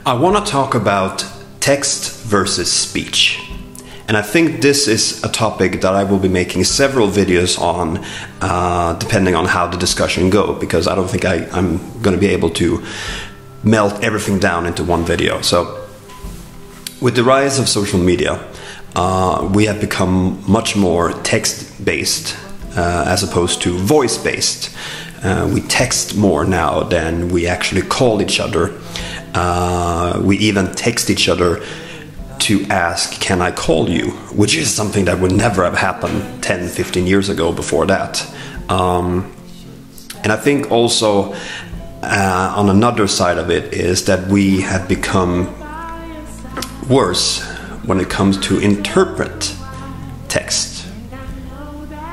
I want to talk about text versus speech. And I think this is a topic that I will be making several videos on, depending on how the discussion goes, because I don't think I'm going to be able to melt everything down into one video. So, with the rise of social media, we have become much more text-based as opposed to voice-based. We text more now than we actually call each other. We even text each other to ask, can I call you? Which is something that would never have happened 10, 15 years ago before that. And I think also on another side of it is that we have become worse when it comes to interpret text.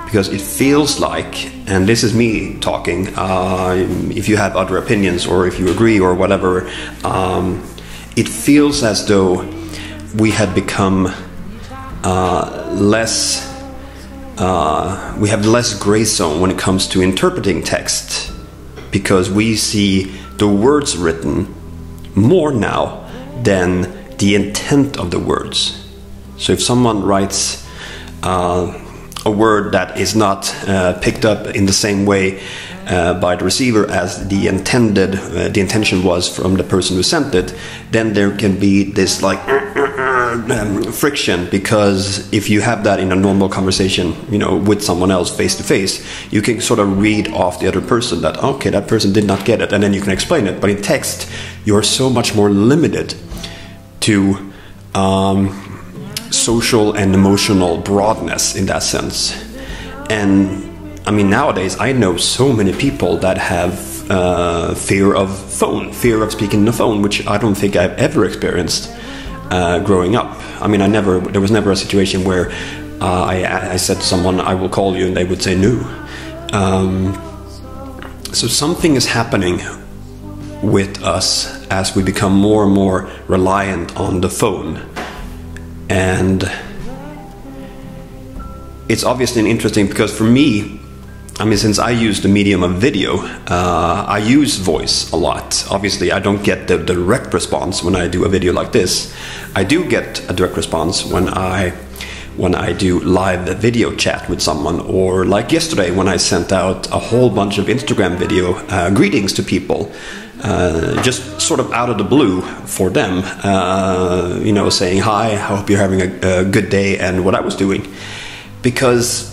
Because it feels like, and this is me talking, if you have other opinions or if you agree or whatever, it feels as though we have become we have less gray zone when it comes to interpreting text, because we see the words written more now than the intent of the words. So if someone writes a word that is not picked up in the same way by the receiver as the intention was from the person who sent it, then there can be this like friction, because if you have that in a normal conversation, you know, with someone else face to face, you can sort of read off the other person that, okay, that person did not get it, and then you can explain it. But in text, you are so much more limited to social and emotional broadness in that sense. And I mean, nowadays I know so many people that have fear of speaking on the phone, which I don't think I've ever experienced growing up. I mean, there was never a situation where I said to someone, I will call you, and they would say no. So something is happening with us as we become more and more reliant on the phone. And it's obviously interesting because for me, I mean, since I use the medium of video, I use voice a lot. Obviously, I don't get the direct response when I do a video like this. I do get a direct response when I do live video chat with someone, or like yesterday when I sent out a whole bunch of Instagram video greetings to people, just sort of out of the blue for them, you know, saying hi, I hope you're having a good day, and what I was doing. Because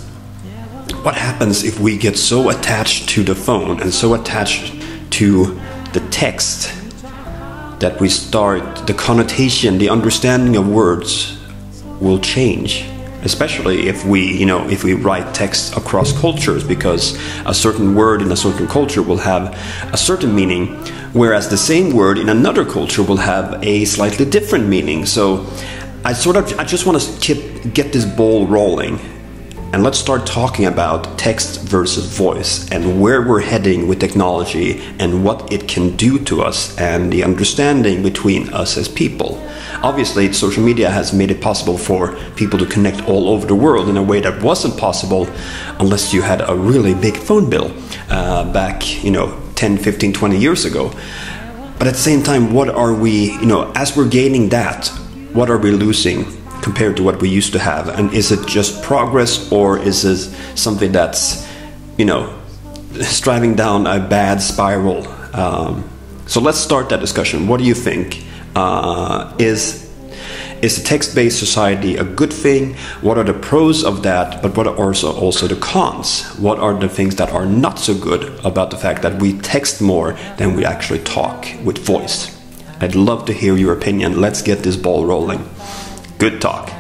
what happens if we get so attached to the phone and so attached to the text that we start, the connotation, the understanding of words will change, especially if we write text across cultures, because a certain word in a certain culture will have a certain meaning, whereas the same word in another culture will have a slightly different meaning. So I just want to get this ball rolling. And let's start talking about text versus voice and where we're heading with technology and what it can do to us and the understanding between us as people. Obviously, social media has made it possible for people to connect all over the world in a way that wasn't possible unless you had a really big phone bill back, 10, 15, 20 years ago. But at the same time, what are we, as we're gaining that, what are we losing compared to what we used to have? And is it just progress, or is it something that's, striving down a bad spiral? So let's start that discussion. What do you think? Is a text-based society a good thing? What are the pros of that? But what are also the cons? What are the things that are not so good about the fact that we text more than we actually talk with voice? I'd love to hear your opinion. Let's get this ball rolling. Good talk.